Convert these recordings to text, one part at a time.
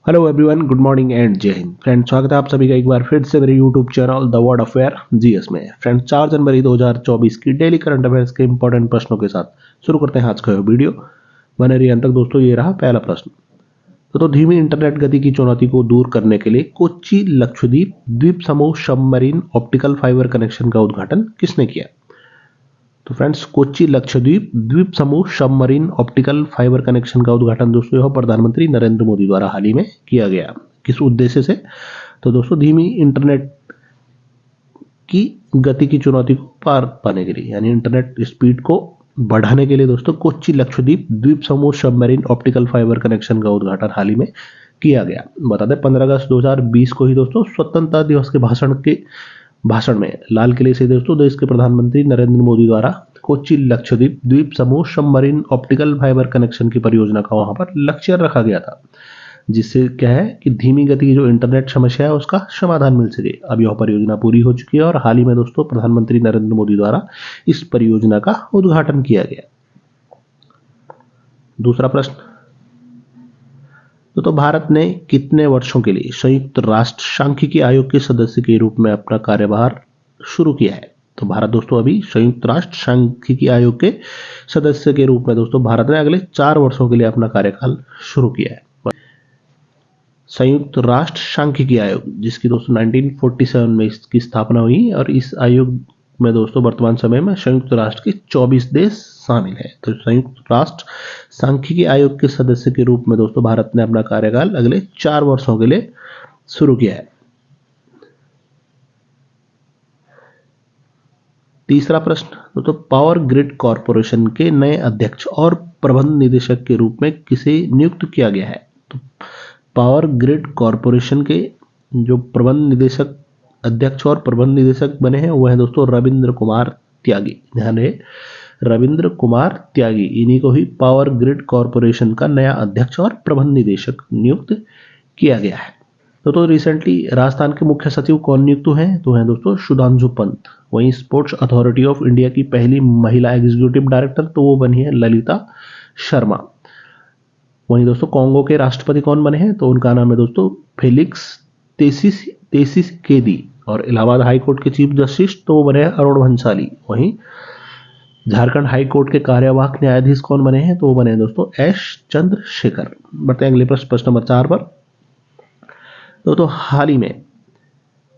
Hello everyone, good morning and जय Hind. Friends, स्वागत है आप सभी का एक बार फिर से मेरे YouTube channel the word affair GS में। फ्रेंड्स, 4 जनवरी 2024 की डेली करंट अफेयर्स के इंपॉर्टेंट प्रश्नों के साथ शुरू करते हैं आज का वीडियो। बने रहिए अंत तक दोस्तों। ये रहा पहला प्रश्न। तो धीमी इंटरनेट गति की चुनौती को दूर करने के लिए कोच्चि लक्षद्वीप द्वीप समूह सबमरीन ऑप्टिकल फाइबर कनेक्शन का उद्घाटन किसने किया? तो फ्रेंड्स, कोच्चि लक्षद्वीप द्वीप समूह सबमरीन ऑप्टिकल फाइबर कनेक्शन का उद्घाटन दोस्तों यह प्रधानमंत्री नरेंद्र मोदी द्वारा हाल ही में किया गया। किस उद्देश्य से? तो दोस्तों, धीमी इंटरनेट की गति की चुनौती को पार पाने के लिए, यानी इंटरनेट स्पीड को बढ़ाने के लिए दोस्तों कोच्चि लक्षद्वीप द्वीप समूह सबमरीन ऑप्टिकल फाइबर कनेक्शन का उद्घाटन हाल ही में किया गया। बता दें, 15 अगस्त 2020 को ही दोस्तों स्वतंत्रता दिवस के भाषण में लाल किले से दोस्तों देश के प्रधानमंत्री नरेंद्र मोदी द्वारा कोच्चि लक्षद्वीप द्वीप समूह सबमरीन ऑप्टिकल फाइबर कनेक्शन की परियोजना का वहां पर लक्ष्य रखा गया था, जिससे क्या है कि धीमी गति की जो इंटरनेट समस्या है उसका समाधान मिल सके। अब यह परियोजना पूरी हो चुकी है और हाल ही में दोस्तों प्रधानमंत्री नरेंद्र मोदी द्वारा इस परियोजना का उद्घाटन किया गया। दूसरा प्रश्न। तो भारत ने कितने वर्षों के लिए संयुक्त राष्ट्र सांख्यिकी आयोग के सदस्य के रूप में अपना कार्यभार शुरू किया है? तो भारत दोस्तों अभी संयुक्त राष्ट्र सांख्यिकी आयोग के सदस्य के रूप में दोस्तों भारत ने अगले 4 वर्षों के लिए अपना कार्यकाल शुरू किया है। संयुक्त राष्ट्र सांख्यिकी आयोग, जिसकी दोस्तों 1947 में इसकी स्थापना हुई, और इस आयोग में दोस्तों वर्तमान समय में संयुक्त राष्ट्र के 24 देश शामिल है। तो संयुक्त राष्ट्र सांख्यिकी आयोग के सदस्य के रूप में दोस्तों भारत ने अपना कार्यकाल अगले 4 वर्षों के लिए शुरू किया है। तीसरा प्रश्न। तो पावर ग्रिड कॉरपोरेशन के नए अध्यक्ष और प्रबंध निदेशक के रूप में किसे नियुक्त किया गया है? तो पावर ग्रिड कॉरपोरेशन के जो प्रबंध निदेशक, अध्यक्ष और प्रबंध निदेशक बने हैं वो है दोस्तों रविंद्र कुमार त्यागी। ध्यान रहे, रविंद्र कुमार त्यागी, इन्हीं को ही पावर ग्रिड कॉरपोरेशन का नया अध्यक्ष और प्रबंध निदेशक नियुक्त किया गया है। तो रिसेंटली राजस्थान के मुख्य सचिव कौन नियुक्त हुए हैं? तो हैं दोस्तों सुधांशु पंत। वहीं स्पोर्ट्स अथॉरिटी ऑफ इंडिया की पहली महिला एग्जीक्यूटिव डायरेक्टर तो वो बनी है ललिता शर्मा। वहीं दोस्तों कांगो के राष्ट्रपति कौन बने हैं? तो उनका नाम है दोस्तों फेलिक्स त्सेसिसेकेदी। और इलाहाबाद हाई कोर्ट के चीफ जस्टिस तो वो बने हैं अरुण भंसाली। वहीं झारखंड हाई कोर्ट के कार्यवाहक न्यायाधीश कौन बने हैं? तो वो बने हैं दोस्तों एस चंद्रशेखर। बढ़ते हैं अगले प्रश्न नंबर 4 पर। तो हाल ही में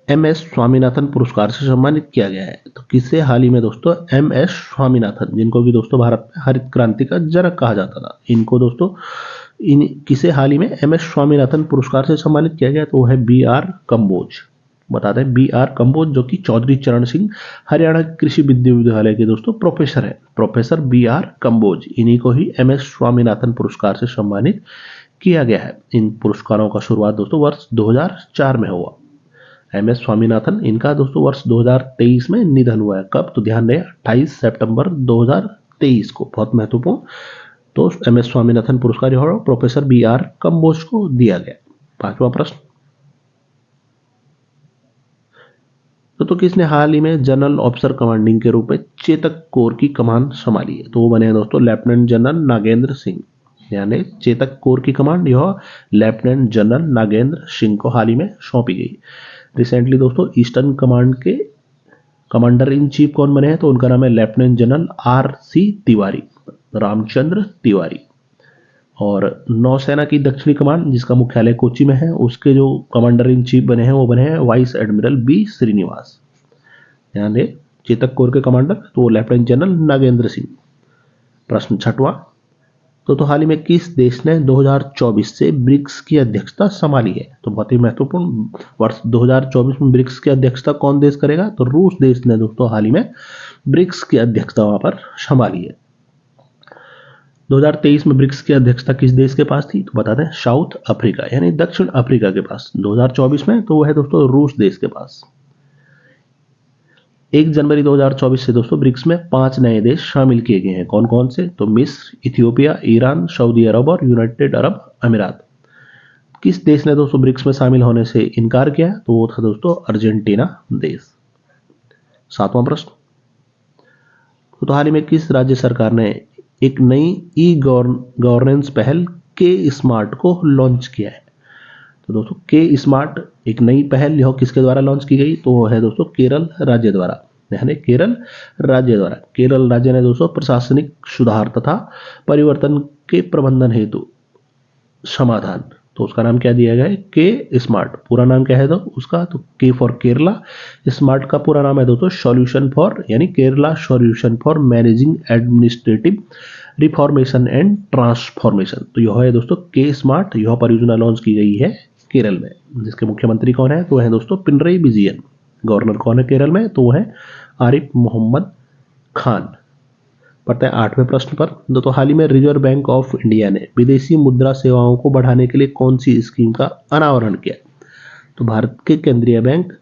MS स्वामीनाथन पुरस्कार से सम्मानित किया गया है। तो किसे हाल ही में दोस्तों MS स्वामीनाथन, जिनको भी दोस्तों भारत में हरित क्रांति का जनक कहा जाता था, इनको दोस्तों किसे हाल ही में MS स्वामीनाथन पुरस्कार से सम्मानित किया गया? तो वो है BR कंबोज। बता दें, BR कंबोज जो कि चौधरी चरण सिंह हरियाणा कृषि विश्वविद्यालय के दोस्तों प्रोफेसर है। प्रोफेसर BR कंबोज, इन्हीं को ही MS स्वामीनाथन पुरस्कार से सम्मानित किया गया है। इन पुरस्कारों का शुरुआत दोस्तों वर्ष 2004 में हुआ। MS स्वामीनाथन, इनका दोस्तों वर्ष 2023 में निधन हुआ है। कब? तो ध्यान दें, 28 सितंबर 2023 को। बहुत महत्वपूर्ण। तो MS स्वामीनाथन पुरस्कार जो प्रोफेसर BR कंबोज को दिया गया। 5वां प्रश्न। तो किसने हाल ही में जनरल ऑफिसर कमांडिंग के रूप में चेतक कोर की कमान संभाली है? तो वो बने हैं दोस्तों लेफ्टिनेंट जनरल नागेंद्र सिंह। यानी चेतक कोर की कमांड यह लेफ्टिनेंट जनरल नागेंद्र सिंह को हाल ही में सौंपी गई। रिसेंटली दोस्तों ईस्टर्न कमांड के कमांडर इन चीफ कौन बने हैं? तो उनका नाम है lieutenant general RC Tiwari, Ramchandra Tiwari. और नौसेना की दक्षिणी कमांड, जिसका मुख्यालय कोच्चि में है, उसके जो कमांडर इन चीफ बने हैं वो बने हैं वाइस एडमिरल B श्रीनिवास। यानी चेतक कोर के कमांडर तो लेफ्टिनेंट जनरल नागेंद्र सिंह। प्रश्न 6वां। तो हाल ही में किस देश ने 2024 से ब्रिक्स की अध्यक्षता संभाली है? तो बहुत ही महत्वपूर्ण, वर्ष 2024 में ब्रिक्स की अध्यक्षता कौन देश करेगा? तो रूस देश ने दोस्तों हाल ही में ब्रिक्स की अध्यक्षता वहां पर संभाली है। 2023 में ब्रिक्स की अध्यक्षता किस देश के पास थी? तो बता दें साउथ अफ्रीका, यानी दक्षिण अफ्रीका के पास। 2024 में तो वो है दोस्तों रूस देश के पास। 1 जनवरी 2024 से दोस्तों ब्रिक्स में 5 नए देश शामिल किए गए हैं। कौन कौन से? तो मिस्र, इथियोपिया, ईरान, सऊदी अरब और यूनाइटेड अरब अमीरात। किस देश ने दोस्तों ब्रिक्स में शामिल होने से इनकार किया? तो वो था दोस्तों अर्जेंटीना देश। 7वां प्रश्न। तो हाल ही में किस राज्य सरकार ने एक नई गवर्नेंस पहल के स्मार्ट को लॉन्च किया है? तो दोस्तों के स्मार्ट एक नई पहल यह किसके द्वारा लॉन्च की गई, तो वो है दोस्तों केरल राज्य द्वारा, यानी केरल राज्य द्वारा। केरल राज्य ने दोस्तों प्रशासनिक सुधार तथा परिवर्तन के प्रबंधन हेतु समाधान, तो उसका नाम क्या दिया गया है, के स्मार्ट। पूरा नाम क्या है तो उसका, तो के फॉर केरला, स्मार्ट का पूरा नाम है दोस्तों सॉल्यूशन फॉर, यानी Kerala solution for managing administrative reformation and transformation. तो यह है दोस्तों के स्मार्ट, यह परियोजना लॉन्च की गई है केरल में, जिसके मुख्यमंत्री कौन है, तो है दोस्तों पिनरई विजयन। गवर्नर कौन है केरल में, तो वो है आरिफ मोहम्मद खान। पढ़ते हैं 8वें प्रश्न पर। दोस्तों हाल ही में रिजर्व बैंक ऑफ इंडिया ने विदेशी मुद्रा सेवाओं को बढ़ाने के लिए कौन सी स्कीम का अनावरण किया, तो भारत के केंद्रीय bank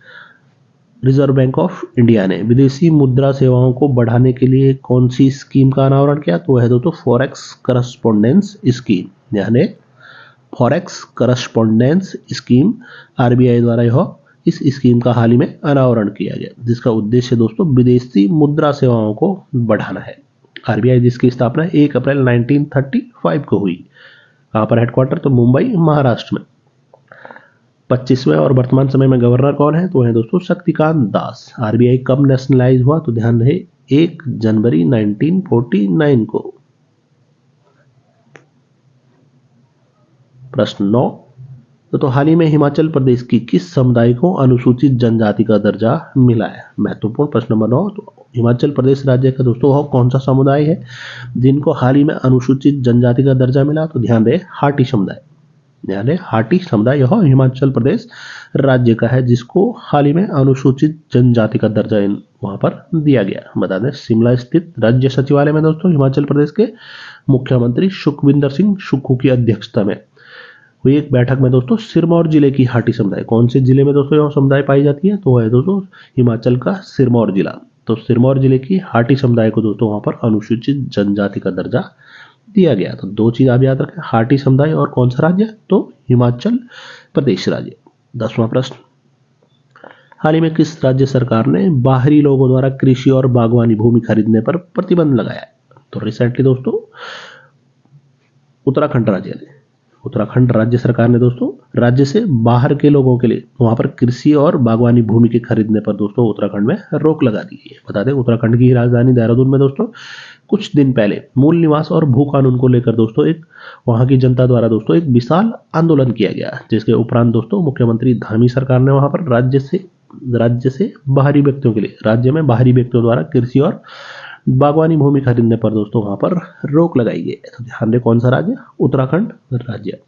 reserve bank of India ने विदेशी मुद्रा सेवाओं को बढ़ाने के लिए कौन सी स्कीम का अनावरण किया, तो है दोस्तों फॉरेक्स करस्पॉन्डेंस स्कीम, यानी फॉरेक्स करस्पॉन्डेंस स्कीम आरबीआई द्वारा यह इस स्कीम का हाल ही में अनावरण किया गया, जिसका उद्देश्य दोस्तों विदेशी मुद्रा सेवाओं को बढ़ाना है। आरबीआई जिसकी स्थापना 1 अप्रैल 1935 को हुई, कहाँ पर हेडक्वार्टर, तो मुंबई महाराष्ट्र में। 25वें और वर्तमान समय में गवर्नर कौन है, तो है दोस्तों शक्तिकांत दास। आरबीआई कब नेशनलाइज हुआ, तो ध्यान रहे 1 जनवरी 1949 को। प्रश्न 9, तो हाल ही में हिमाचल प्रदेश की किस समुदाय को अनुसूचित जनजाति का दर्जा मिला है। महत्वपूर्ण प्रश्न नंबर 9, तो हिमाचल प्रदेश राज्य का दोस्तों वह कौन सा समुदाय है जिनको हाल ही में अनुसूचित जनजाति का दर्जा मिला, तो ध्यान रहे हाटी समुदाय, यानी हाटी समुदाय यह हिमाचल प्रदेश राज्य का है जिसको हाल ही में अनुसूचित जनजाति का दर्जा वहां पर दिया गया। बता दें शिमला स्थित राज्य सचिवालय में दोस्तों हिमाचल प्रदेश के मुख्यमंत्री सुखविंदर सिंह सुक्खू की अध्यक्षता में हुई एक बैठक में दोस्तों सिरमौर जिले की हाटी समुदाय, कौन से जिले में दोस्तों यह समुदाय पाई जाती है, तो है दोस्तों हिमाचल का सिरमौर जिला। तो सिरमौर जिले की हाटी समुदाय को दोस्तों वहां पर अनुसूचित जनजाति का दर्जा दिया गया। तो दो चीज आप याद रखें, हाटी समुदाय और कौन सा राज्य, तो हिमाचल प्रदेश राज्य। 10वां प्रश्न, हाल ही में किस राज्य सरकार ने बाहरी लोगों द्वारा कृषि और बागवानी भूमि खरीदने पर प्रतिबंध लगाया है, तो रिसेंटली दोस्तों उत्तराखंड राज्य ने, उत्तराखंड राज्य सरकार ने दोस्तों राज्य से बाहर के लोगों के लिए वहां पर कृषि और बागवानी भूमि के खरीदने पर दोस्तों उत्तराखंड में रोक लगा दी है। बता दें उत्तराखंड की राजधानी देहरादून में दोस्तों कुछ दिन पहले मूल निवास और भू कानून को लेकर दोस्तों एक वहां की जनता द्वारा दोस्तों एक विशाल आंदोलन किया गया, जिसके उपरांत दोस्तों मुख्यमंत्री धामी सरकार ने वहां पर राज्य से बाहरी व्यक्तियों के लिए, राज्य में बाहरी व्यक्तियों द्वारा कृषि और बागवानी भूमि खरीदने पर दोस्तों वहां पर रोक लगाई गई है। तो ध्यान दें कौन सा राज्य, उत्तराखंड राज्य।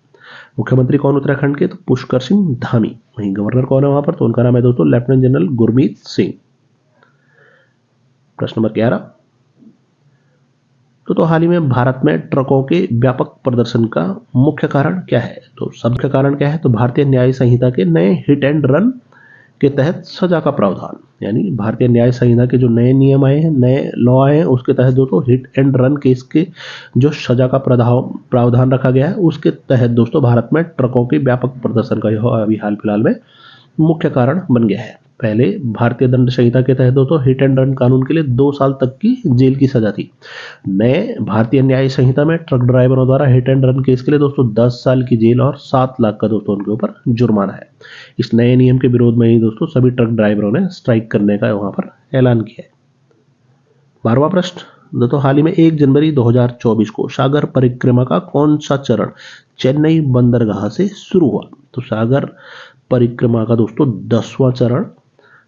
मुख्यमंत्री कौन उत्तराखंड के, तो पुष्कर सिंह धामी। वहीं गवर्नर कौन है वहां पर, तो उनका नाम है दोस्तों लेफ्टिनेंट जनरल गुरमीत सिंह। प्रश्न नंबर 11, तो हाल ही में भारत में ट्रकों के व्यापक प्रदर्शन का मुख्य कारण क्या है, तो सबका कारण क्या है, तो भारतीय न्याय संहिता के नए हिट एंड रन के तहत सजा का प्रावधान, यानी भारतीय न्याय संहिता के जो नए नियम आए हैं, नए लॉ आए हैं, उसके तहत दोस्तों हिट एंड रन केस के जो सजा का प्रावधान रखा गया है, उसके तहत दोस्तों भारत में ट्रकों के व्यापक प्रदर्शन का यह अभी हाल फिलहाल में मुख्य कारण बन गया है। पहले भारतीय दंड संहिता के तहत दोस्तों हिट एंड रन कानून के लिए 2 साल तक की जेल की सजा थी। नए भारतीय न्याय संहिता में ट्रक ड्राइवरों द्वारा हिट एंड रन केस के लिए दोस्तों 10 साल की जेल और 7 लाख का दोस्तों उनके ऊपर जुर्माना है। इस नए नियम के विरोध में ही दोस्तों सभी ट्रक ड्राइवरों ने स्ट्राइक करने का वहां पर ऐलान किया है। 12वां प्रश्न, दोस्तों हाल ही में 1 जनवरी 2024 को सागर परिक्रमा का कौन सा चरण चेन्नई बंदरगाह से शुरू हुआ, तो सागर परिक्रमा का दोस्तों 10वां चरण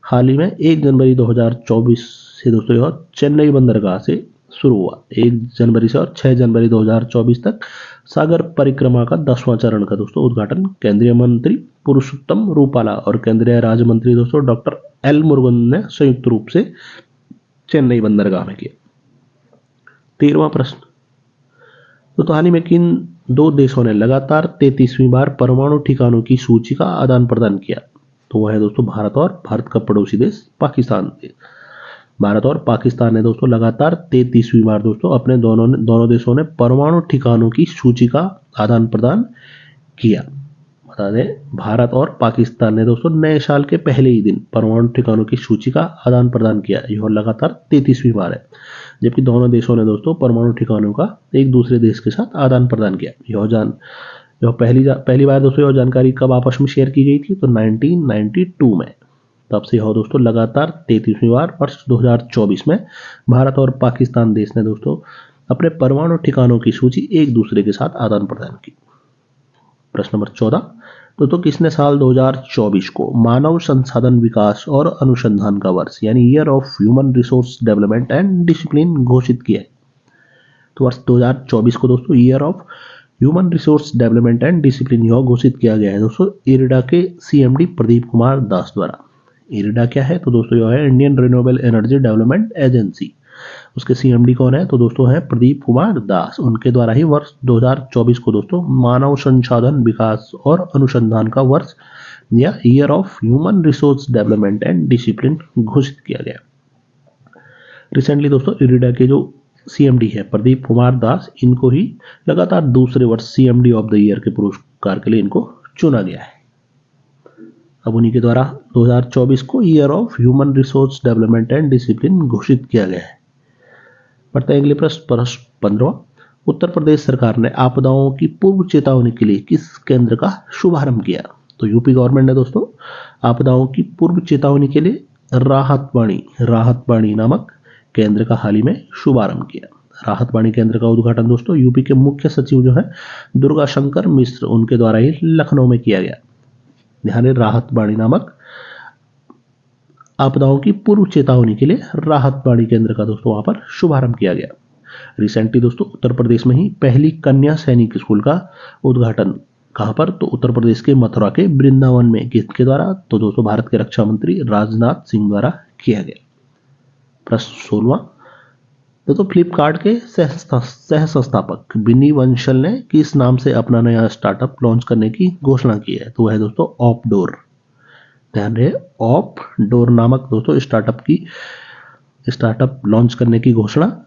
हाल ही में 1 जनवरी 2024 से दोस्तों यह चेन्नई बंदरगाह से शुरू हुआ। 1 जनवरी से और 6 जनवरी 2024 तक सागर परिक्रमा का 10वां चरण का दोस्तों उद्घाटन केंद्रीय मंत्री पुरुषोत्तम रूपाला और केंद्रीय राज्य मंत्री दोस्तों डॉक्टर एल मुरुगन ने संयुक्त रूप से चेन्नई बंदरगाह में किया। 13वां प्रश्न, तो हाल ही में किन 2 देशों ने लगातार 33वीं बार परमाणु ठिकानों की सूची का आदान प्रदान किया, तो वह है दोस्तों भारत और भारत का पड़ोसी देश पाकिस्तान। भारत और पाकिस्तान ने दोस्तों लगातार 33वीं बार दोस्तों अपने दोनों देशों ने परमाणु ठिकानों की सूची का आदान प्रदान किया। बता दें भारत और पाकिस्तान ने दोस्तों नए साल के पहले ही दिन परमाणु ठिकानों की सूची का आदान प्रदान किया। यह लगातार 33वीं बार है, जबकि दोनों देशों ने दोस्तों परमाणु ठिकानों का एक दूसरे देश के साथ आदान प्रदान किया। यह पहली बार दोस्तों यह जानकारी कब आपस में शेयर की गई थी, तो 1992 में। तब से यह दोस्तों लगातार 33वीं बार वर्ष 2024 में भारत और पाकिस्तान देश ने दोस्तों अपने परमाणु ठिकानों की सूची एक दूसरे के साथ आदान प्रदान की। प्रश्न नंबर 14, तो किसने साल 2024 को मानव संसाधन विकास और अनुसंधान का वर्ष यानी year of human resource development and discipline घोषित किया है? तो वर्ष 2024 को दोस्तों year of human resource development and discipline यह घोषित किया गया है दोस्तों इरडा के सीएमडी प्रदीप कुमार दास द्वारा। इरडा क्या है, तो दोस्तों यह है Indian renewable energy development agency. उसके सीएमडी कौन है, तो दोस्तों है प्रदीप कुमार दास। उनके द्वारा ही वर्ष 2024 को दोस्तों मानव संसाधन विकास और अनुसंधान का वर्ष या year of human resource development and discipline घोषित किया गया। रिसेंटली दोस्तों इरिडा के जो सीएमडी है प्रदीप कुमार दास, इनको ही लगातार दूसरे वर्ष सीएमडी ऑफ द ईयर के पुरस्कार के लिए इनको चुना गया है। अब उन्हीं के द्वारा 2024 को year of human resource development and discipline घोषित किया गया है। बढ़ते हैं अगले प्रश्न 15। उत्तर प्रदेश सरकार ने आपदाओं की पूर्व चेतावनी के लिए किस केंद्र का शुभारंभ किया? तो यूपी गवर्नमेंट ने दोस्तों आपदाओं की पूर्व चेतावनी के लिए राहत बाणी नामक केंद्र का हाल ही में शुभारंभ किया। राहत बाणी केंद्र का उद्घाटन दोस्तों यूपी के मुख्य सचिव जो है दुर्गा शंकर मिश्र, उनके द्वारा ही लखनऊ में किया गया। ध्यान रहे, राहत बाणी नामक आपदाओं की पूर्व चेतावनी के लिए राहत बाणी केंद्र का दोस्तों वहां पर शुभारंभ किया गया। रिसेंटली दोस्तों उत्तर प्रदेश में ही पहली कन्या सैनिक स्कूल का उद्घाटन कहां पर, तो उत्तर प्रदेश के मथुरा के वृंदावन में किसके द्वारा, तो दोस्तों भारत के रक्षा मंत्री राजनाथ सिंह द्वारा किया गया। प्रश्न 16, तो फ्लिपकार्ट के सह संस्थापक बिनी वंशल ने किस नाम से अपना नया स्टार्टअप लॉन्च करने की घोषणा की है? तो वह है दोस्तों ऑपडोर। ध्यान रहे, ऑपडोर नामक दोस्तों स्टार्टअप लॉन्च करने की घोषणा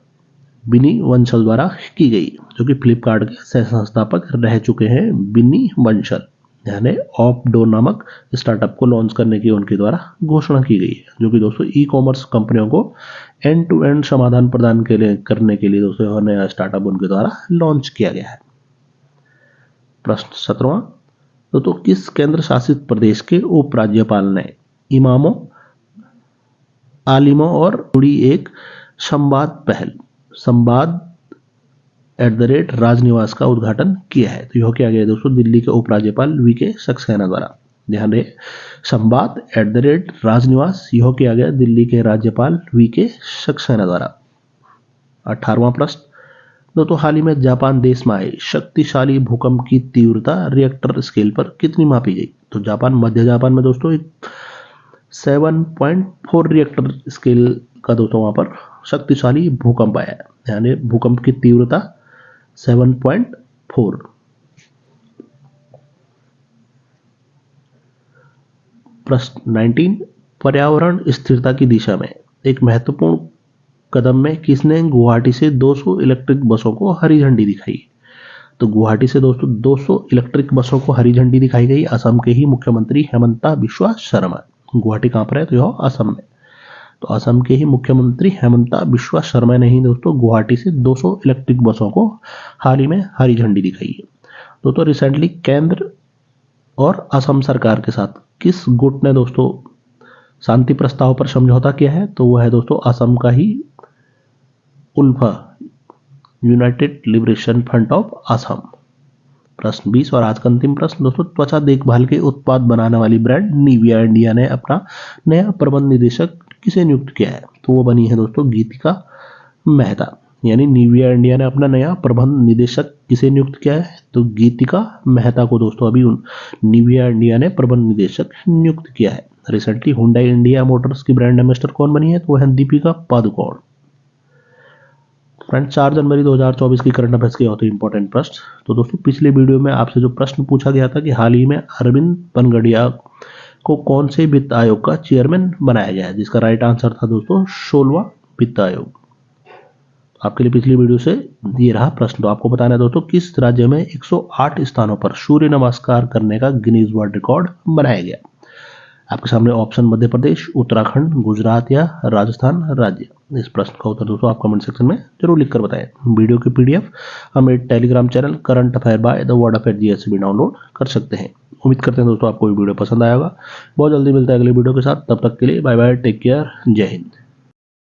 बिनी वंशल द्वारा की गई, जो कि फ्लिपकार्ट के सह संस्थापक रह चुके हैं बिनी वंशल। ध्यान रहे, ऑपडोर नामक स्टार्टअप को लॉन्च करने की उनके द्वारा घोषणा की गई है, जो कि दोस्तों ई कॉमर्स कंपनियों को एंड टू एंड समाधान प्रदान करने के लिए दोस्तों नया स्टार्टअप उनके द्वारा लॉन्च किया गया है। प्रश्न 17, तो किस केंद्र शासित प्रदेश के उपराज्यपाल ने इमामों, आलिमों और जुड़ी एक संवाद @राजनिवास का उद्घाटन किया है? तो यह किया गया दोस्तों दिल्ली के उपराज्यपाल वीके सक्सेना द्वारा। ध्यान रहे, संवाद @राजनिवास यह किया गया दिल्ली के राज्यपाल वीके सक्सेना द्वारा। 18वां प्रश्न, तो हाल ही में जापान देश में आए शक्तिशाली भूकंप की तीव्रता रिएक्टर स्केल पर कितनी मापी गई? तो मध्य जापान में दोस्तों 7.4 रिएक्टर स्केल का दोस्तों वहां पर शक्तिशाली भूकंप आया है। यानी भूकंप की तीव्रता 7.4। प्रश्न 19, पर्यावरण स्थिरता की दिशा में एक महत्वपूर्ण कदम में किसने गुवाहाटी से 200 इलेक्ट्रिक बसों को हरी झंडी दिखाई? तो गुवाहाटी से दोस्तों 200 इलेक्ट्रिक बसों को हरी झंडी दिखाई गई असम के ही मुख्यमंत्री हेमंता बिश्वा शर्मा। गुवाहाटी कहां पर है? तो यह असम में। तो असम के ही मुख्यमंत्री हेमंता बिश्वा शर्मा ने ही दोस्तों गुवाहाटी से 200 इलेक्ट्रिक बसों को हाल ही में हरी झंडी दिखाई है। दोस्तों रिसेंटली केंद्र और असम सरकार के साथ किस गुट ने दोस्तों शांति प्रस्ताव पर समझौता किया है? तो वह है दोस्तों असम का ही ULFA, United Liberation Front of Assam. प्रश्न 20 और आज का अंतिम प्रश्न दोस्तों, त्वचा देखभाल के उत्पाद बनाने वाली ब्रांड निविया इंडिया ने अपना नया प्रबंध निदेशक किसे नियुक्त किया है? तो वो बनी है दोस्तों गीतिका मेहता। यानी निविया इंडिया ने अपना नया प्रबंध निदेशक किसे नियुक्त किया है? तो गीतिका मेहता को दोस्तों अभी निविया इंडिया ने प्रबंध निदेशक नियुक्त किया है। रिसेंटली हुंडई इंडिया मोटर्स की ब्रांड एम्बेसडर कौन बनी है? तो वह है दीपिका पादुकोण। फ्रेंड्स 4 जनवरी 2024 की करंट अफेयर्स के होते इंपॉर्टेंट प्रश्न। तो दोस्तों पिछले वीडियो में आपसे जो प्रश्न पूछा गया था कि हाल ही में अरविंद पनगड़िया को कौन से वित्त आयोग का चेयरमैन बनाया गया है, जिसका राइट आंसर था दोस्तों 16वां वित्त आयोग। आपके लिए पिछली वीडियो से ये रहा प्रश्न। तो आपको बताना है दोस्तों किस राज्य में 108 स्थानों पर सूर्य नमस्कार करने का गिनीज वर्ल्ड रिकॉर्ड बनाया गया। आपके सामने ऑप्शन मध्य प्रदेश, उत्तराखंड, गुजरात या राजस्थान राज्य। इस प्रश्न का उत्तर दोस्तों आप कमेंट सेक्शन में जरूर लिखकर बताएं। वीडियो की पीडीएफ हमें Telegram channel current affair by the word affair GS से भी डाउनलोड कर सकते हैं। उम्मीद करते हैं दोस्तों आपको ये वीडियो पसंद आया होगा। बहुत जल्दी मिलता है अगली वीडियो के साथ, तब तक के लिए बाय बाय, टेक केयर, जय हिंद।